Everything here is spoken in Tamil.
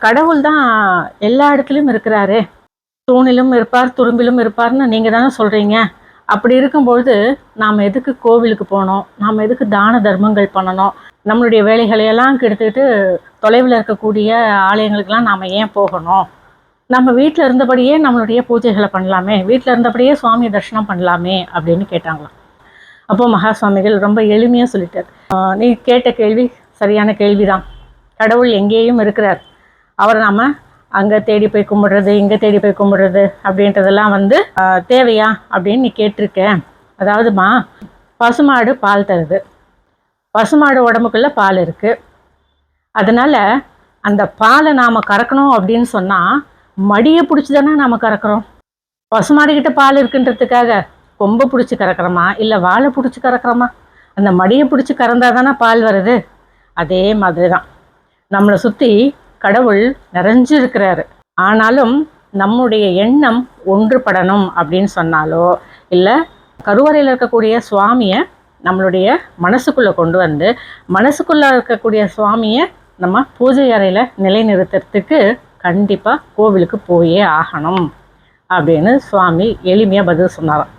கடவுள் தான் எல்லா இடத்துலையும் இருக்கிறாரு, தூணிலும் இருப்பார் துரும்பிலும் இருப்பார்னு நீங்கள் தானே சொல்கிறீங்க. அப்படி இருக்கும்பொழுது நாம் எதுக்கு கோவிலுக்கு போகணும், நாம் எதுக்கு தான தர்மங்கள் பண்ணணும், நம்மளுடைய வேலைகளையெல்லாம் கெடுத்துக்கிட்டு தொலைவில் இருக்கக்கூடிய ஆலயங்களுக்கெல்லாம் நாம் ஏன் போகணும், நம்ம வீட்டில் இருந்தபடியே நம்மளுடைய பூஜைகளை பண்ணலாமே, வீட்டில் இருந்தபடியே சுவாமி தரிசனம் பண்ணலாமே அப்படின்னு கேட்டாங்களாம். அப்போ மகா சுவாமிகள் ரொம்ப எளிமையாக சொல்லிட்டார். நீ கேட்ட கேள்வி சரியான கேள்விதான். கடவுள் எங்கேயும் இருக்கிறார். அவரை நாம் அங்கே தேடி போய் கும்பிடுறது, இங்கே தேடி போய் கும்பிடுறது அப்படின்றதெல்லாம் தேவையா அப்படின்னு நீ கேட்டிருக்க. அதாவதுமா, பசுமாடு பால் தருது, பசுமாடு உடம்புக்குள்ளே பால் இருக்குது. அதனால் அந்த பாலை நாம் கறக்கணும் அப்படின்னு சொன்னால் மடியை பிடிச்சி தானே நாம் கறக்கிறோம். பசுமாடுகிட்ட பால் இருக்குன்றதுக்காக கொம்பை பிடிச்சி கறக்கிறோமா இல்லை வாழை பிடிச்சி கறக்கிறோமா? அந்த மடியை பிடிச்சி கறந்தா தானே பால் வருது. அதே மாதிரி தான் நம்மளை சுற்றி கடவுள் நிறைஞ்சு இருக்கிறாரு. ஆனாலும் நம்முடைய எண்ணம் ஒன்றுபடணும் அப்படின்னு சொன்னாலோ இல்லை கருவறையில் இருக்கக்கூடிய சுவாமியை நம்மளுடைய மனசுக்குள்ளே கொண்டு வந்து மனசுக்குள்ளே இருக்கக்கூடிய சுவாமியை நம்ம பூஜை அறையில் நிலைநிறுத்துறதுக்கு கண்டிப்பாக கோவிலுக்கு போயே ஆகணும் அப்படின்னு சுவாமி எளிமையாக பதில் சொன்னாராம்.